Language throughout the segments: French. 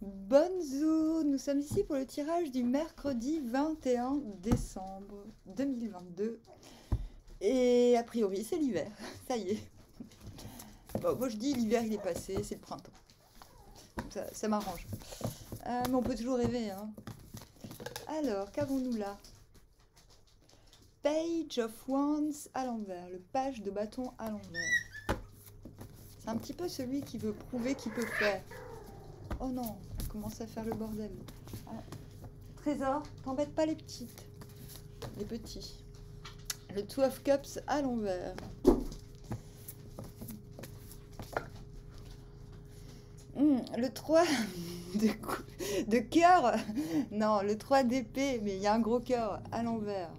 Bonjour, nous sommes ici pour le tirage du mercredi 21 décembre 2022. Et a priori, c'est l'hiver. Ça y est. Bon, moi je dis l'hiver il est passé, c'est le printemps. Ça m'arrange. Mais on peut toujours rêver, hein. Alors, qu'avons-nous là? Page of Wands à l'envers, le page de bâton à l'envers. C'est un petit peu celui qui veut prouver qu'il peut faire. Oh non, on commence à faire le bordel. Ah. Trésor, t'embêtes pas les petites. Les petits. Le Two of Cups à l'envers. Le 3 de cœur. Non, le 3 d'épée, mais il y a un gros cœur à l'envers.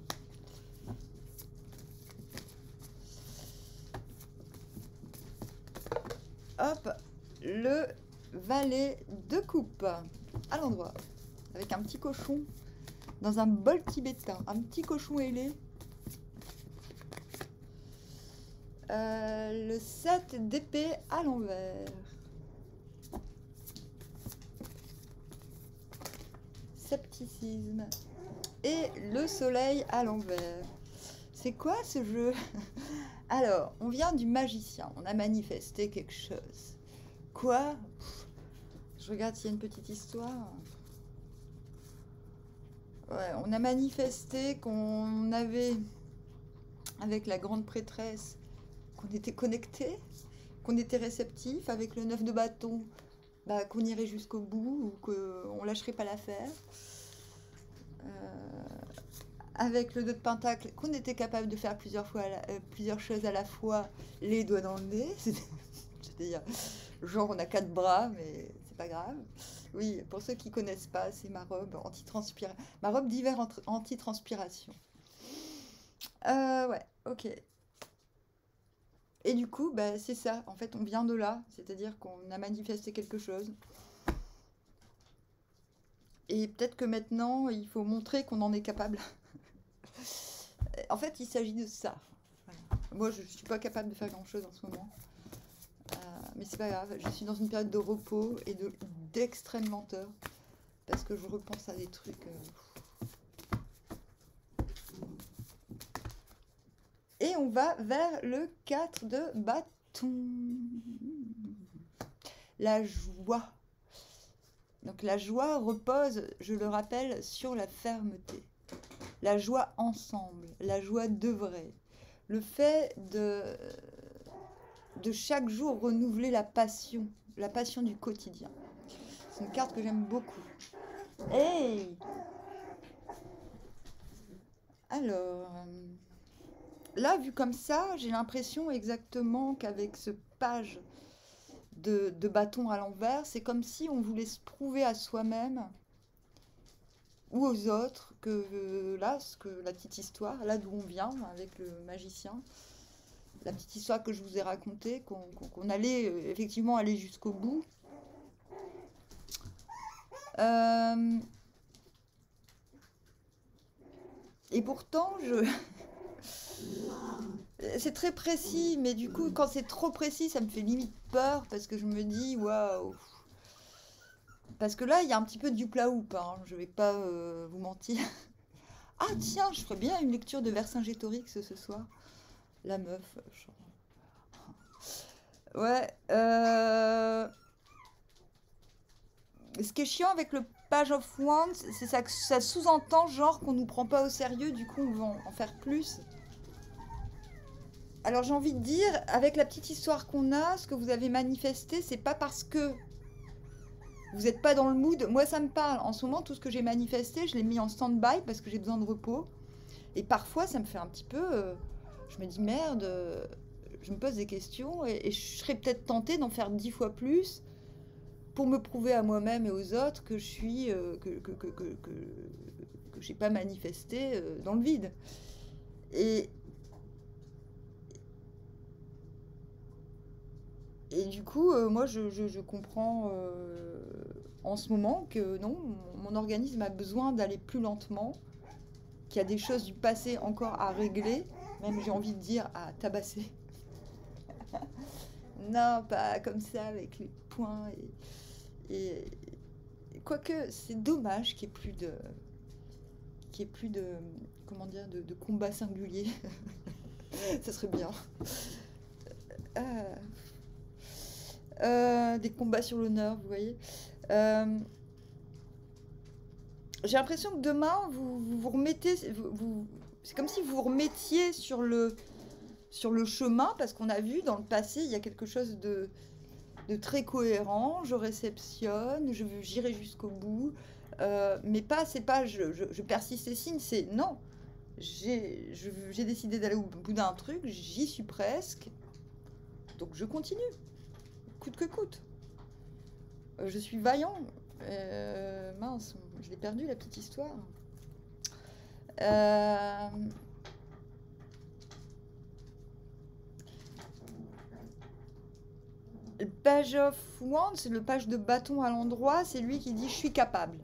Hop, le valet de coupe à l'endroit. Avec un petit cochon dans un bol tibétain. Un petit cochon ailé. Le 7 d'épée à l'envers. Scepticisme. Et le soleil à l'envers. C'est quoi ce jeu? Alors, on vient du magicien. On a manifesté quelque chose. Quoi? Je regarde s'il y a une petite histoire. Ouais, on a manifesté qu'on avait, avec la grande prêtresse, qu'on était connecté, qu'on était réceptif. Avec le 9 de bâton, bah, qu'on irait jusqu'au bout ou qu'on lâcherait pas l'affaire. Avec le 2 de pentacle, qu'on était capable de faire plusieurs choses à la fois, les doigts dans le nez. C'est-à-dire, genre on a 4 bras, mais c'est pas grave. Oui, pour ceux qui connaissent pas, c'est ma robe ma robe d'hiver anti-transpiration. Ouais, ok. Et du coup, bah, c'est ça. En fait, on vient de là, c'est-à-dire qu'on a manifesté quelque chose. Et peut-être que maintenant, il faut montrer qu'on en est capable. En fait, il s'agit de ça. Voilà. Moi, je ne suis pas capable de faire grand-chose en ce moment. Mais c'est pas grave. Je suis dans une période de repos et d'extrême lenteur. Parce que je repense à des trucs. Et on va vers le 4 de bâton. La joie. Donc la joie repose, je le rappelle, sur la fermeté. La joie ensemble, la joie d'œuvrer. Le fait de chaque jour renouveler la passion du quotidien. C'est une carte que j'aime beaucoup. Hey! Alors, là, vu comme ça, j'ai l'impression exactement qu'avec ce page de bâton à l'envers, c'est comme si on voulait se prouver à soi-même ou aux autres que là, la petite histoire, là d'où on vient avec le magicien, la petite histoire que je vous ai racontée, qu'on allait effectivement aller jusqu'au bout. Et pourtant, c'est très précis, mais du coup, quand c'est trop précis, ça me fait limite peur parce que je me dis, waouh. Parce que là, il y a un petit peu de houp hein, je vais pas vous mentir. Ah tiens, je ferais bien une lecture de Vercingétorix ce soir. La meuf. Ouais. Ce qui est chiant avec le Page of Wands, c'est ça que ça sous-entend genre qu'on nous prend pas au sérieux, du coup on va en faire plus. Alors j'ai envie de dire, avec la petite histoire qu'on a, ce que vous avez manifesté, c'est pas parce que vous n'êtes pas dans le mood. Moi ça me parle. En ce moment, tout ce que j'ai manifesté, je l'ai mis en stand-by parce que j'ai besoin de repos. Et parfois ça me fait un petit peu... je me dis merde, je me pose des questions et je serais peut-être tentée d'en faire 10 fois plus pour me prouver à moi-même et aux autres que je suis... que j'ai pas manifesté dans le vide. Et du coup, moi, je comprends en ce moment que non, mon organisme a besoin d'aller plus lentement, qu'il y a des choses du passé encore à régler, même j'ai envie de dire à tabasser. Non, pas comme ça, avec les poings et quoique, c'est dommage qu'il n'y ait plus de... comment dire, de combat singulier. Ça serait bien. Des combats sur l'honneur, vous voyez. J'ai l'impression que demain, vous remettez... c'est comme si vous vous remettiez sur le chemin, parce qu'on a vu dans le passé, il y a quelque chose de très cohérent. Je réceptionne, j'irai jusqu'au bout. Mais pas, c'est pas je persiste et signe, c'est non. J'ai décidé d'aller au bout d'un truc, j'y suis presque. Donc je continue, coûte que coûte. Je suis vaillant. Mince, je l'ai perdu la petite histoire. Le page of wands, le page de bâton à l'endroit, c'est lui qui dit je suis capable.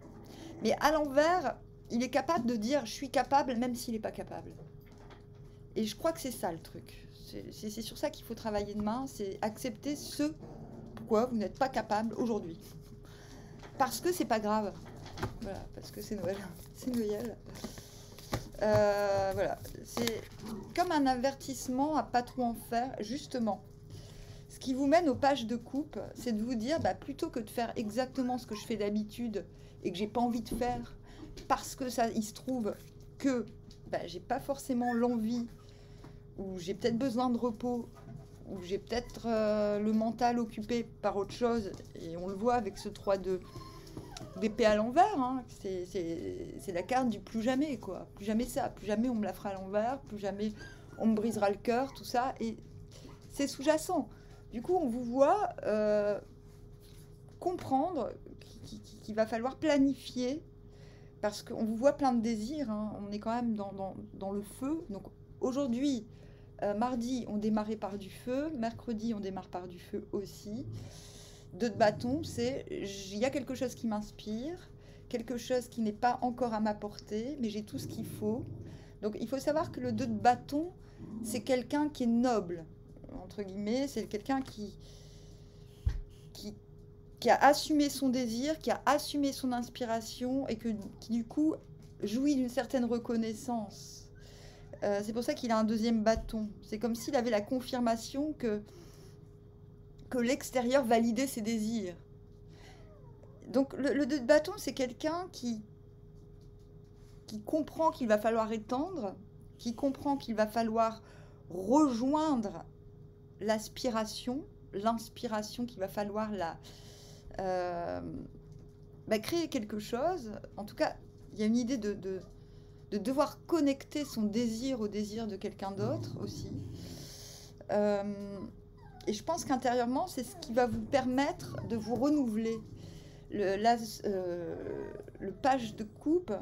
Mais à l'envers, il est capable de dire je suis capable même s'il n'est pas capable. Et je crois que c'est ça le truc. C'est sur ça qu'il faut travailler demain, c'est accepter ce pourquoi vous n'êtes pas capable aujourd'hui. Parce que c'est pas grave. Voilà, parce que c'est Noël. C'est Noël. Voilà, c'est comme un avertissement à pas trop en faire, justement. Ce qui vous mène aux pages de coupe, c'est de vous dire, bah, plutôt que de faire exactement ce que je fais d'habitude et que j'ai pas envie de faire, parce que ça, il se trouve que bah, j'ai pas forcément l'envie, ou j'ai peut-être besoin de repos, ou j'ai peut-être le mental occupé par autre chose, et on le voit avec ce 3 d'épée à l'envers, hein. C'est la carte du plus jamais, quoi. Plus jamais ça, plus jamais on me la fera à l'envers, plus jamais on me brisera le cœur, tout ça, et c'est sous-jacent. Du coup, on vous voit comprendre qu'il va falloir planifier, parce qu'on vous voit plein de désirs, hein. On est quand même dans le feu. Donc aujourd'hui, mardi, on démarrait par du feu, mercredi, on démarre par du feu aussi. 2 de bâton, c'est il y a quelque chose qui m'inspire, quelque chose qui n'est pas encore à ma portée, mais j'ai tout ce qu'il faut. Donc il faut savoir que le 2 de bâton, c'est quelqu'un qui est noble, entre guillemets, c'est quelqu'un qui a assumé son désir, qui a assumé son inspiration et qui du coup jouit d'une certaine reconnaissance. C'est pour ça qu'il a un 2e bâton. C'est comme s'il avait la confirmation que l'extérieur validait ses désirs. Donc le 2 de bâton, c'est quelqu'un qui comprend qu'il va falloir étendre, qui comprend qu'il va falloir rejoindre l'aspiration, l'inspiration, qu'il va falloir créer quelque chose. En tout cas, il y a une idée de devoir connecter son désir au désir de quelqu'un d'autre aussi. Et je pense qu'intérieurement, c'est ce qui va vous permettre de vous renouveler. Le page de coupe,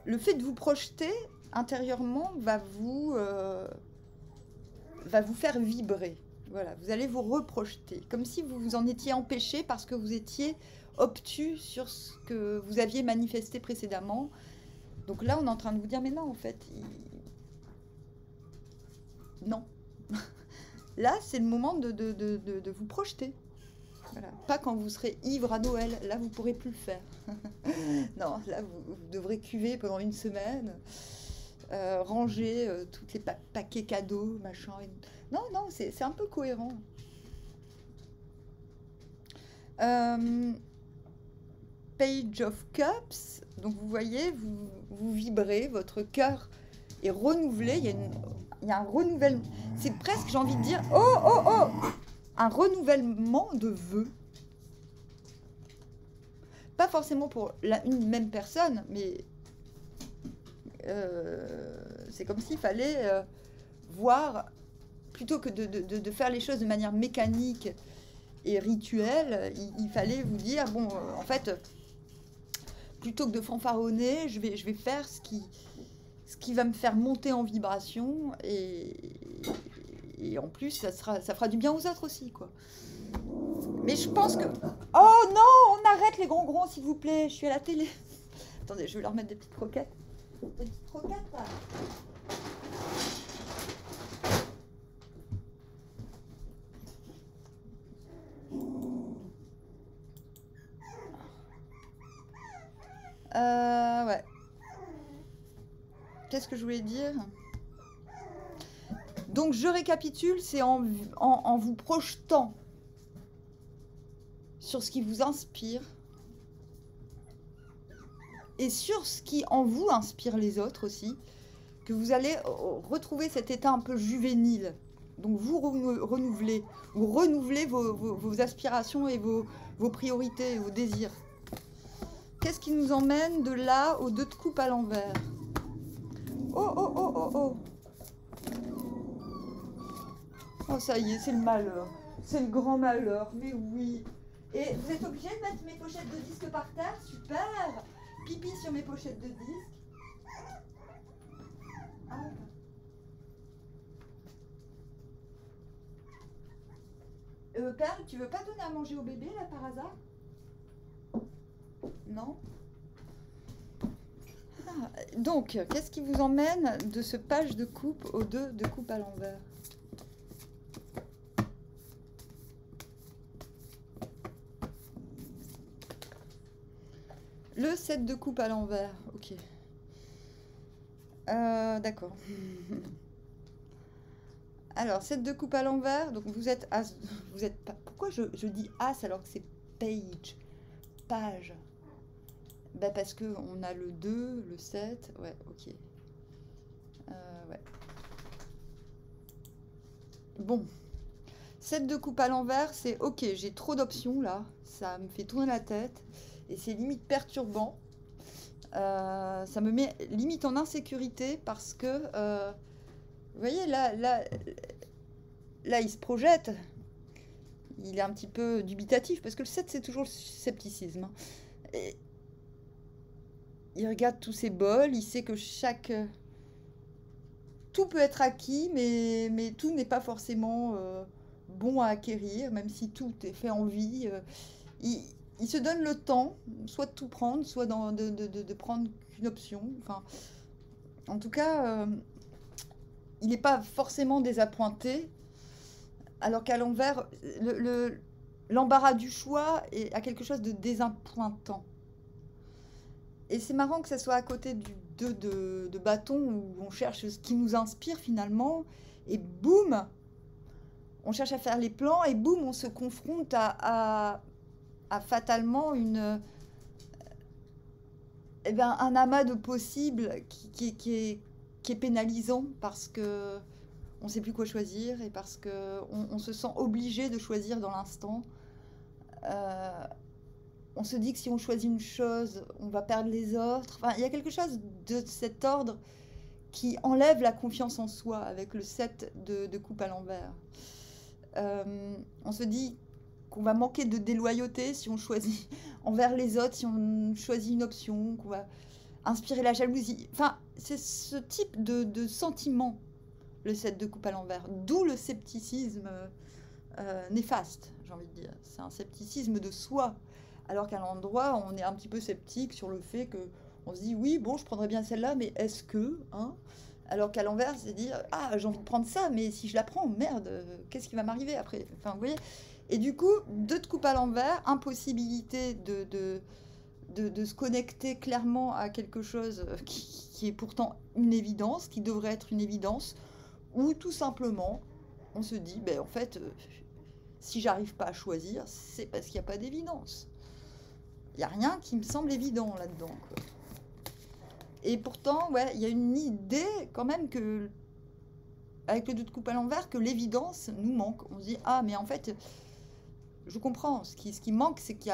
le fait de vous projeter intérieurement va vous faire vibrer. Voilà, vous allez vous reprojeter, comme si vous vous en étiez empêché parce que vous étiez obtus sur ce que vous aviez manifesté précédemment. Donc là, on est en train de vous dire, mais non, en fait, non. Là, c'est le moment de vous projeter. Voilà. Pas quand vous serez ivre à Noël, là, vous ne pourrez plus le faire. Non, là, vous devrez cuver pendant une semaine, ranger tous les paquets cadeaux, machin. Non, c'est un peu cohérent. Page of Cups, donc vous voyez, vous vibrez, votre cœur est renouvelé, il y a un renouvellement, c'est presque, j'ai envie de dire, un renouvellement de vœux. Pas forcément pour une même personne, mais c'est comme s'il fallait voir, plutôt que de faire les choses de manière mécanique et rituelle, il fallait vous dire, bon, en fait, plutôt que de fanfaronner, je vais faire ce qui va me faire monter en vibration, et en plus, ça fera du bien aux autres aussi, quoi. Mais je pense que... Oh non, on arrête les grongrons, s'il vous plaît, je suis à la télé. Attendez, je vais leur mettre des petites croquettes. Des petites croquettes, là. Ouais. Qu'est-ce que je voulais dire? Donc, je récapitule, c'est en vous projetant sur ce qui vous inspire et sur ce qui en vous inspire les autres aussi, que vous allez retrouver cet état un peu juvénile. Donc vous renouvelez, vos aspirations et vos priorités, vos désirs. Qu'est-ce qui nous emmène de là au 2 de coupe à l'envers? Oh, oh, oh, oh, oh. Oh, ça y est, c'est le malheur. C'est le grand malheur, mais oui. Et vous êtes obligé de mettre mes pochettes de disques par terre? Super. Pipi sur mes pochettes de disques. Ah. Perle, tu veux pas donner à manger au bébé, là, par hasard? Non? Ah, donc, qu'est-ce qui vous emmène de ce page de coupe au 2 de coupe à l'envers? Le 7 de coupe à l'envers, ok. D'accord. Alors, 7 de coupe à l'envers, donc vous êtes as, vous êtes pas. Pourquoi je dis as alors que c'est page? Bah parce que on a le 2, le 7, ouais, ok. Ouais. Bon. 7 de coupe à l'envers, c'est ok, j'ai trop d'options là, ça me fait tourner la tête et c'est limite perturbant. Ça me met limite en insécurité parce que, vous voyez, là, il se projette. Il est un petit peu dubitatif parce que le 7, c'est toujours le scepticisme. Et il regarde tous ses bols, il sait que tout peut être acquis, mais tout n'est pas forcément bon à acquérir, même si tout est fait en vie. Il se donne le temps, soit de tout prendre, soit de prendre qu'une option. Enfin, en tout cas, il n'est pas forcément désappointé, alors qu'à l'envers, l'embarras du choix a quelque chose de désappointant. Et c'est marrant que ça soit à côté du 2 de bâton où on cherche ce qui nous inspire finalement, et boum, on cherche à faire les plans, et boum, on se confronte à fatalement un amas de possibles qui est pénalisant parce que on ne sait plus quoi choisir et parce qu'on se sent obligé de choisir dans l'instant. On se dit que si on choisit une chose, on va perdre les autres. Enfin, il y a quelque chose de cet ordre qui enlève la confiance en soi avec le 7 de coupe à l'envers. On se dit qu'on va manquer de déloyauté si on choisit envers les autres, si on choisit une option, qu'on va inspirer la jalousie. Enfin, c'est ce type de sentiment, le 7 de coupe à l'envers. D'où le scepticisme néfaste, j'ai envie de dire. C'est un scepticisme de soi. Alors qu'à l'endroit, on est un petit peu sceptique sur le fait que on se dit oui, bon, je prendrais bien celle-là, mais est-ce que, hein? Alors qu'à l'envers, c'est dire ah, j'ai envie de prendre ça, mais si je la prends, merde, qu'est-ce qui va m'arriver après? Enfin, vous voyez. Et du coup, 2 de coupe à l'envers, impossibilité de se connecter clairement à quelque chose qui est pourtant une évidence, qui devrait être une évidence, ou tout simplement, on se dit, ben en fait, si j'arrive pas à choisir, c'est parce qu'il n'y a pas d'évidence. Il n'y a rien qui me semble évident là-dedans, quoi. Et pourtant, ouais, il y a une idée quand même que, avec le 2 de coupe à l'envers, que l'évidence nous manque. On se dit, ah, mais en fait, je comprends. Ce qui manque, c'est qu'il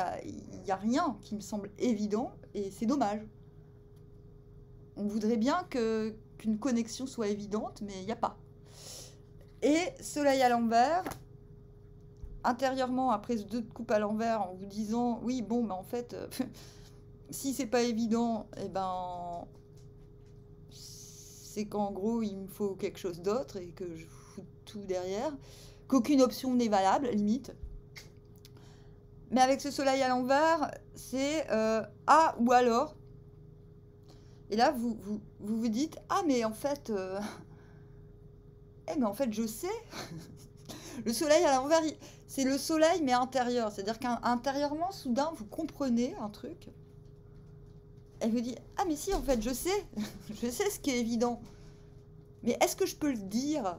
y a rien qui me semble évident, et c'est dommage. On voudrait bien qu'une connexion soit évidente, mais il n'y a pas. Et soleil à l'envers, intérieurement, après ce 2 de coupe à l'envers, en vous disant, oui, bon, mais en fait, si c'est pas évident, eh ben, c'est qu'en gros, il me faut quelque chose d'autre et que je fous tout derrière, qu'aucune option n'est valable, limite. Mais avec ce soleil à l'envers, c'est ah ou alors. Et là, vous dites, ah, mais en fait, mais en fait, je sais. Le soleil à l'envers, c'est le soleil, mais intérieur. C'est-à-dire qu'intérieurement, soudain, vous comprenez un truc. Elle me dit, ah mais si, en fait, je sais, je sais ce qui est évident. Mais est-ce que je peux le dire?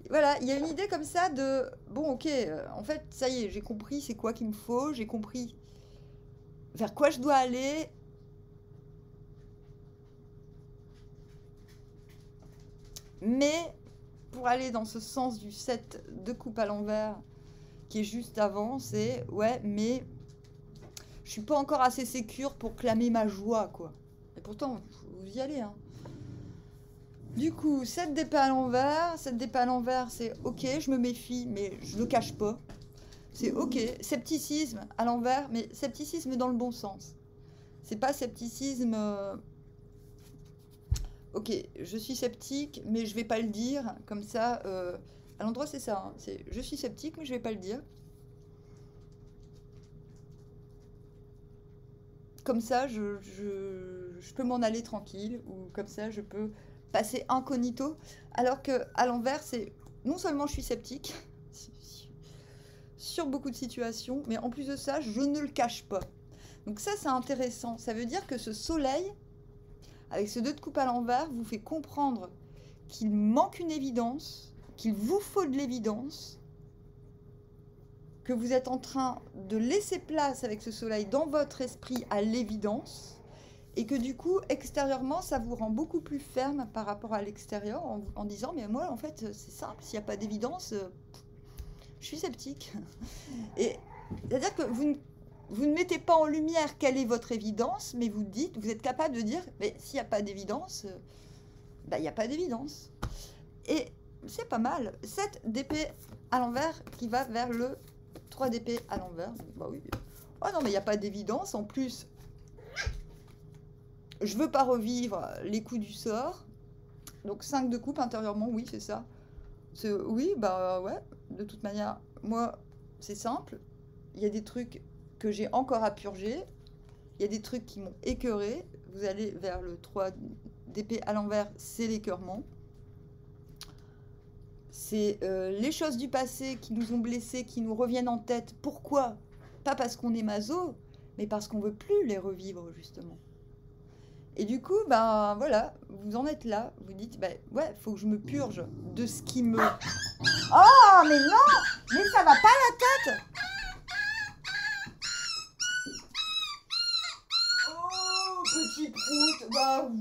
Voilà, il y a une idée comme ça de, bon, ok, en fait, ça y est, j'ai compris c'est quoi qu'il me faut, j'ai compris vers quoi je dois aller. Mais pour aller dans ce sens du 7 de coupe à l'envers, qui est juste avant, c'est, ouais, mais je suis pas encore assez sécure pour clamer ma joie, quoi. Et pourtant, vous y allez, hein. Du coup, 7 d'épée à l'envers. 7 d'épée à l'envers, c'est ok, je me méfie, mais je le cache pas. C'est ok. Scepticisme à l'envers, mais scepticisme dans le bon sens. C'est pas scepticisme. Ok, je suis sceptique, mais je vais pas le dire. Comme ça, à l'endroit, c'est ça. Hein. C'est je suis sceptique, mais je vais pas le dire. Comme ça, je peux m'en aller tranquille, ou comme ça, je peux passer incognito. Alors que à l'envers, c'est non seulement je suis sceptique sur beaucoup de situations, mais en plus de ça, je ne le cache pas. Donc ça, c'est intéressant. Ça veut dire que ce soleil, avec ce 2 de coupe à l'envers, vous fait comprendre qu'il manque une évidence, qu'il vous faut de l'évidence, que vous êtes en train de laisser place avec ce soleil dans votre esprit à l'évidence, et que du coup, extérieurement, ça vous rend beaucoup plus ferme par rapport à l'extérieur, en disant, mais moi, en fait, c'est simple, s'il n'y a pas d'évidence, je suis sceptique. Et c'est-à-dire que vous ne mettez pas en lumière quelle est votre évidence, mais vous dites, vous êtes capable de dire, mais s'il n'y a pas d'évidence, bah, il n'y a pas d'évidence. Et c'est pas mal. 7 d'épée à l'envers qui va vers le 3 d'épée à l'envers. Bah oui. Oh non, mais il n'y a pas d'évidence. En plus, je veux pas revivre les coups du sort. Donc 5 de coupe intérieurement, oui, c'est ça. Oui, bah ouais. De toute manière, moi, c'est simple. Il y a des trucs que j'ai encore à purger. Il y a des trucs qui m'ont écœuré. Vous allez vers le 3 d'épée à l'envers, c'est l'écœurement. C'est les choses du passé qui nous ont blessés, qui nous reviennent en tête. Pourquoi? Pas parce qu'on est maso, mais parce qu'on veut plus les revivre, justement. Et du coup, ben voilà, vous en êtes là. Vous dites, ben ouais, faut que je me purge de ce qui me... Oh, mais non! Mais ça va pas la tête! Oh, petit prout, bah oui.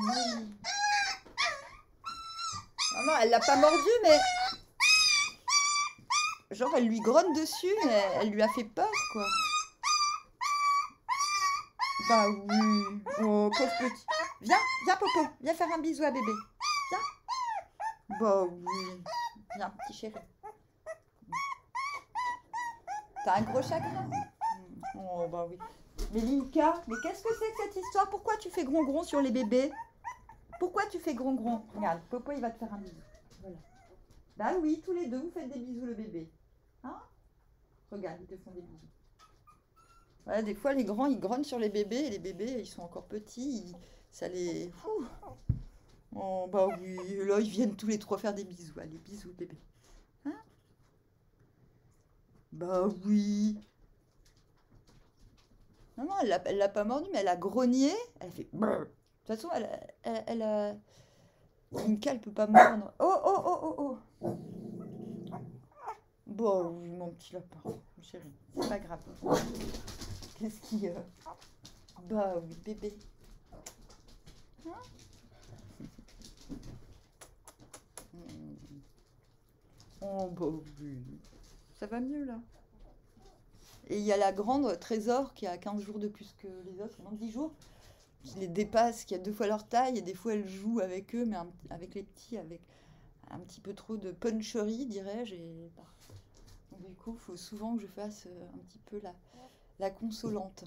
Non, non, elle l'a pas mordu, mais... Genre, elle lui grogne dessus, mais elle lui a fait peur, quoi. Bah oui. Oh, pauvre petit. Viens, viens, Popo. Viens faire un bisou à bébé. Viens. Bah oui. Viens, petit chéri. T'as un gros chagrin? Oh, bah oui. Mais Linka, mais qu'est-ce que c'est que cette histoire? Pourquoi tu fais gron-gron sur les bébés? Pourquoi tu fais gron-gron? Regarde, Popo, il va te faire un bisou. Voilà. Bah oui, tous les deux, vous faites des bisous, le bébé. Hein? Regarde, ils te font des bisous. Ouais, des fois, les grands, ils grognent sur les bébés, et les bébés, ils sont encore petits, ça les... Ouh. Oh, bah oui, là, ils viennent tous les trois faire des bisous. Allez, bisous, bébé. Hein? Bah oui. Non, non, elle l'a pas mordu, mais elle a grogné, elle a fait... Brrr. De toute façon, elle a... Une cale peut pas mordre. Oh, oh, oh, oh, oh. Bah oui, mon petit lapin, mon chéri, c'est pas grave. Qu'est-ce qui... Bah oui, bébé. Hein? Oh bah oui. Ça va mieux là. Et il y a la grande Trésor qui a 15 jours de plus que les autres, non 10 jours, qui les dépasse, qui a 2 fois leur taille, et des fois elle joue avec eux, mais avec les petits, avec un petit peu trop de puncherie, dirais-je. Et bah, donc, du coup, il faut souvent que je fasse un petit peu la consolante.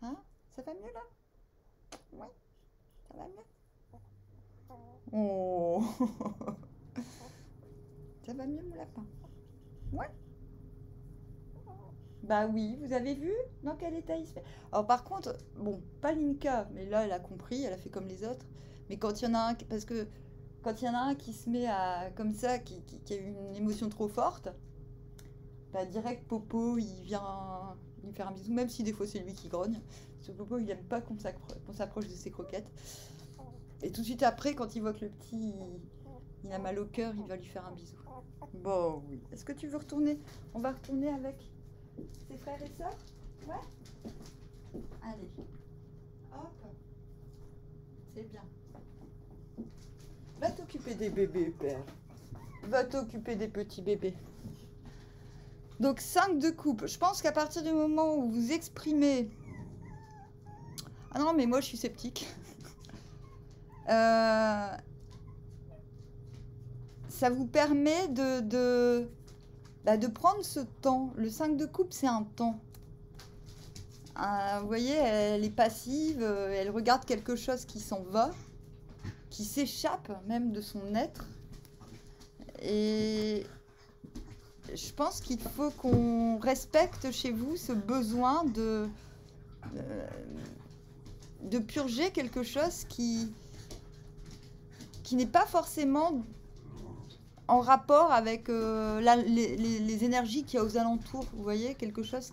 Hein? Ça va mieux là? Oui, ça va mieux. Oh. Ça va mieux mon lapin? Ouais. Bah oui, vous avez vu dans quel état il se fait. Alors par contre, bon, pas Linka, mais là elle a compris, elle a fait comme les autres. Mais quand il y en a un, parce que quand il y en a un qui se met à comme ça, qui a eu une émotion trop forte, bah direct Popo, il lui faire un bisou, même si des fois c'est lui qui grogne. Ce Popo, il aime pas qu'on s'approche de ses croquettes. Et tout de suite après, quand il voit que le petit, il a mal au cœur, il va lui faire un bisou. Bon, oui. Est-ce que tu veux retourner? On va retourner avec ses frères et sœurs? Ouais. Allez. Hop. C'est bien. Va t'occuper des bébés, père. Va t'occuper des petits bébés. Donc 5 de coupe. Je pense qu'à partir du moment où vous exprimez... Ah non, mais moi je suis sceptique. Ça vous permet de prendre ce temps. Le 5 de coupe, c'est un temps. Vous voyez, elle est passive, elle regarde quelque chose qui s'en va, qui s'échappe même de son être. Et je pense qu'il faut qu'on respecte chez vous ce besoin de purger quelque chose qui n'est pas forcément en rapport avec les énergies qu'il y a aux alentours. Vous voyez, quelque chose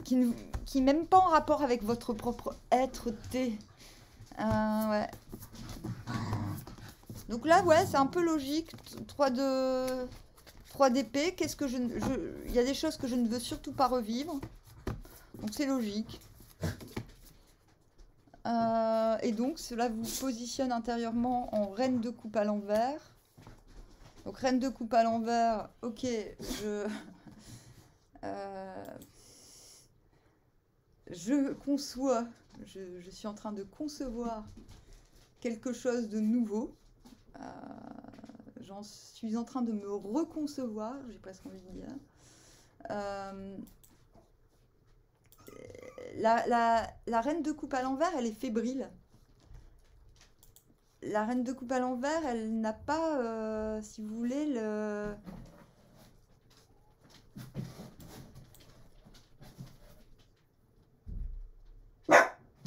qui n'est même pas en rapport avec votre propre être-té. Ouais. Donc là, ouais, c'est un peu logique. 3 d'épée. Qu'est-ce que il y a des choses que je ne veux surtout pas revivre. Donc c'est logique. Et donc cela vous positionne intérieurement en reine de coupe à l'envers. Donc reine de coupe à l'envers, ok, je conçois, je suis en train de concevoir quelque chose de nouveau. J'en suis en train de me reconcevoir, j'ai presque envie de dire. La reine de coupe à l'envers, elle est fébrile. La reine de coupe à l'envers, elle n'a pas, si vous voulez,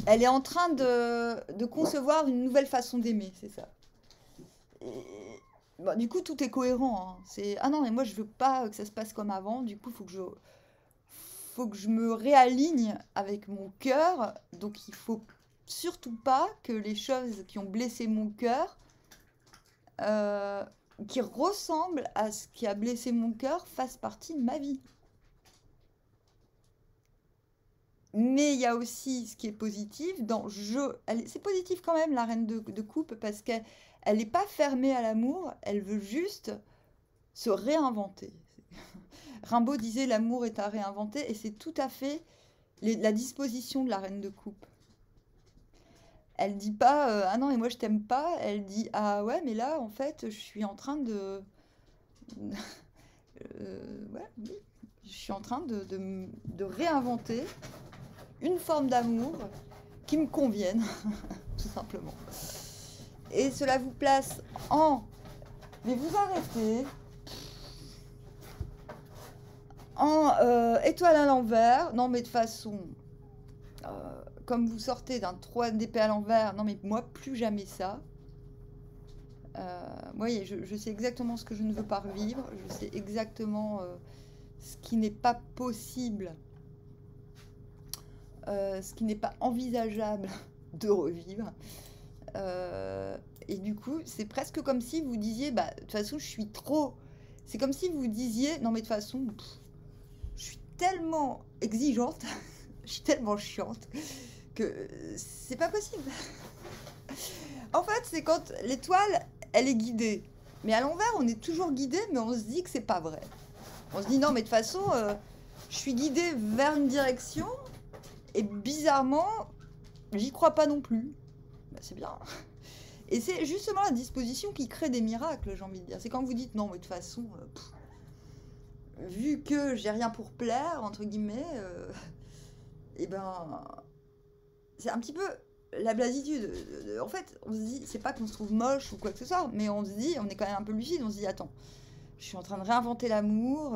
elle est en train de concevoir une nouvelle façon d'aimer, c'est ça. Bon, du coup, tout est cohérent. Hein. Ah non, mais moi, je veux pas que ça se passe comme avant. Du coup, faut que je me réaligne avec mon cœur. Donc, il faut surtout pas que les choses qui ont blessé mon cœur, qui ressemblent à ce qui a blessé mon cœur, fassent partie de ma vie. Mais il y a aussi ce qui est positif c'est positif quand même, la reine de coupe, parce qu'elle n'est pas fermée à l'amour, elle veut juste se réinventer. Rimbaud disait l'amour est à réinventer, et c'est tout à fait la disposition de la reine de coupe. Elle dit pas ah non, et moi je t'aime pas, elle dit ah ouais, mais là en fait je suis en train de. Ouais, oui. Je suis en train de réinventer une forme d'amour qui me convienne, tout simplement. Et cela vous place en... Mais vous arrêtez. En étoile à l'envers. Non, mais de toute façon, comme vous sortez d'un 3 d'épée à l'envers, non, mais moi, plus jamais ça. Vous voyez, je sais exactement ce que je ne veux pas revivre. Je sais exactement ce qui n'est pas possible. Ce qui n'est pas envisageable de revivre. Et du coup, c'est presque comme si vous disiez, bah, de toute façon, je suis trop... C'est comme si vous disiez, non mais de toute façon, je suis tellement exigeante, je suis tellement chiante, que c'est pas possible. En fait, c'est quand l'étoile, elle est guidée. Mais à l'envers, on est toujours guidé, mais on se dit que c'est pas vrai. On se dit, non mais de toute façon, je suis guidée vers une direction... Et bizarrement, j'y crois pas non plus. Bah, c'est bien. Et c'est justement la disposition qui crée des miracles, j'ai envie de dire. C'est quand vous dites non, mais de toute façon, vu que j'ai rien pour plaire, entre guillemets, et ben, c'est un petit peu la blasitude. En fait, on se dit, c'est pas qu'on se trouve moche ou quoi que ce soit, mais on se dit, on est quand même un peu lucide, on se dit, attends, je suis en train de réinventer l'amour,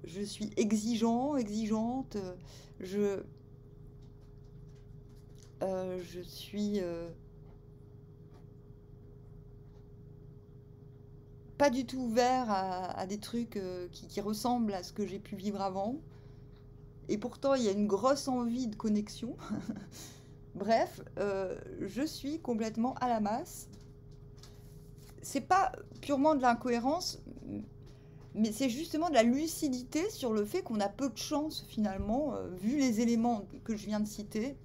je suis exigeante, je suis pas du tout ouvert à des trucs qui ressemblent à ce que j'ai pu vivre avant. Et pourtant, il y a une grosse envie de connexion. Bref, je suis complètement à la masse. C'est pas purement de l'incohérence, mais c'est justement de la lucidité sur le fait qu'on a peu de chance finalement, vu les éléments que je viens de citer,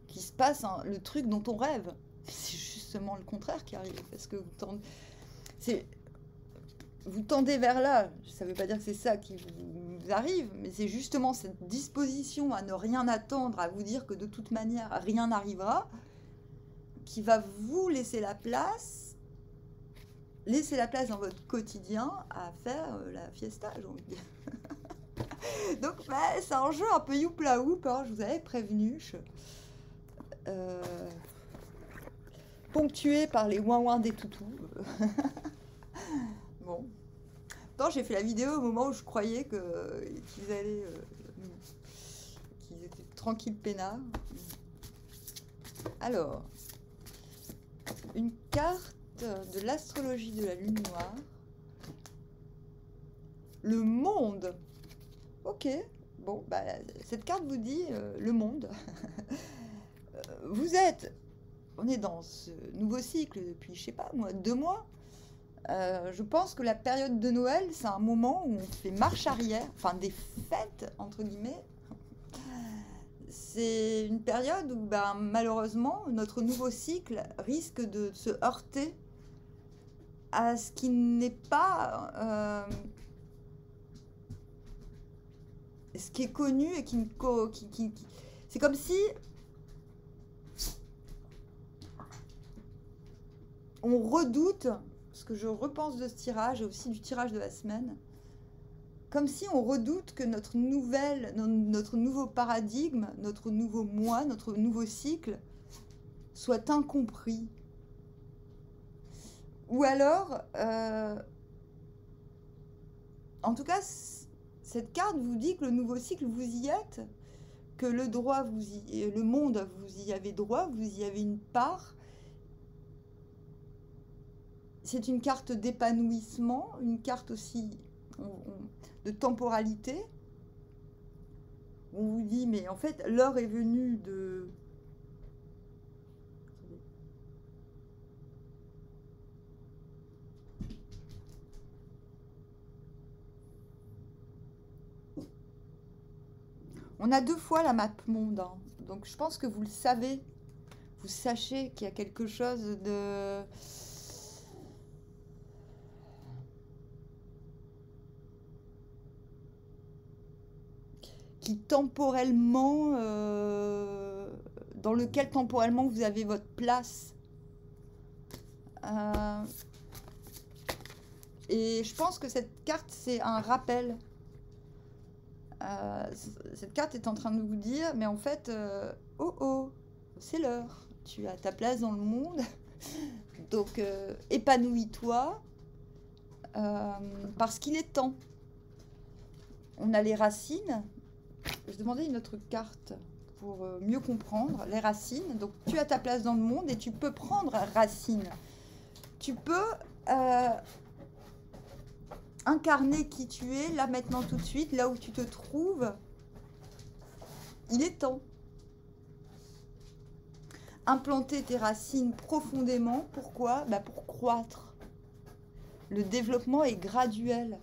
qu'il se passe le truc dont on rêve. C'est justement le contraire qui arrive, parce que vous tendez vers là. Ça ne veut pas dire que c'est ça qui vous arrive, mais c'est justement cette disposition à ne rien attendre, à vous dire que de toute manière rien n'arrivera, qui va vous laisser la place dans votre quotidien à faire la fiesta, j'ai envie de dire. Donc bah, c'est un jeu un peu youpla oup, hein, je vous avais prévenu. Ponctué par les ouin-ouin des toutous. Bon. Pourtant, j'ai fait la vidéo au moment où je croyais qu'ils allaient... qu'ils étaient tranquilles peinards. Alors, une carte de l'astrologie de la lune noire. Le monde. Ok. Bon, bah, cette carte vous dit le monde. On est dans ce nouveau cycle depuis, je sais pas moi, 2 mois. Je pense que la période de Noël, c'est un moment où on fait marche arrière, enfin des fêtes, entre guillemets. C'est une période où, ben, malheureusement, notre nouveau cycle risque de se heurter à ce qui n'est pas... ce qui est connu et c'est comme si on redoute, ce que je repense de ce tirage et aussi du tirage de la semaine, comme si on redoute que notre nouveau paradigme, notre nouveau moi, notre nouveau cycle soit incompris. Ou alors, en tout cas, cette carte vous dit que le nouveau cycle, vous y êtes, que le monde, vous y avez droit, vous y avez une part. C'est une carte d'épanouissement, une carte aussi de temporalité. On vous dit, mais en fait, l'heure est venue de... On a 2 fois la map monde, hein. Donc je pense que vous le savez. Vous sachez qu'il y a quelque chose de... qui temporellement... dans lequel temporellement vous avez votre place. Et je pense que cette carte, c'est un rappel. Cette carte est en train de vous dire, mais en fait, oh, c'est l'heure. Tu as ta place dans le monde. Donc, épanouis-toi. Parce qu'il est temps. On a les racines. Je demandais une autre carte pour mieux comprendre. Les racines. Donc, tu as ta place dans le monde et tu peux prendre racine. Tu peux... incarner qui tu es, là, maintenant, tout de suite, là où tu te trouves. Il est temps. Implanter tes racines profondément. Pourquoi? Bah, pour croître. Le développement est graduel.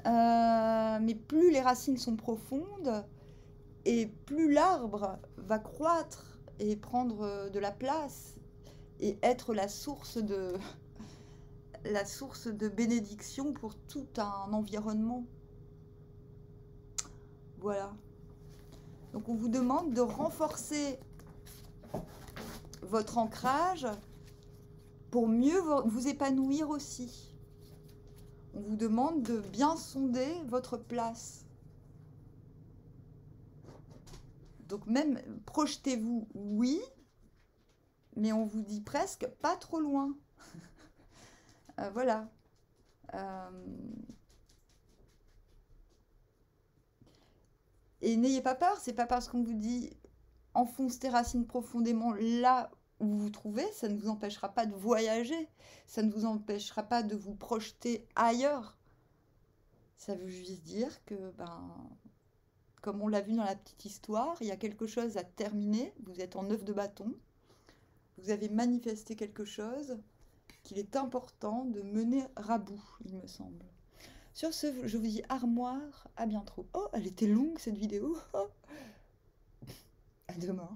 Mais plus les racines sont profondes, et plus l'arbre va croître et prendre de la place, et être la source de bénédiction pour tout un environnement. Voilà. Donc on vous demande de renforcer votre ancrage pour mieux vous épanouir aussi. On vous demande de bien sonder votre place. Donc même projetez-vous, oui, mais on vous dit presque pas trop loin. Voilà. Et n'ayez pas peur, c'est pas parce qu'on vous dit enfonce tes racines profondément là où vous vous trouvez, ça ne vous empêchera pas de voyager, ça ne vous empêchera pas de vous projeter ailleurs. Ça veut juste dire que comme on l'a vu dans la petite histoire, il y a quelque chose à terminer. Vous êtes en 9 de bâton. Vous avez manifesté quelque chose qu'il est important de mener à bout, il me semble. Sur ce, je vous dis armoire, à bientôt. Oh, elle était longue cette vidéo. À demain.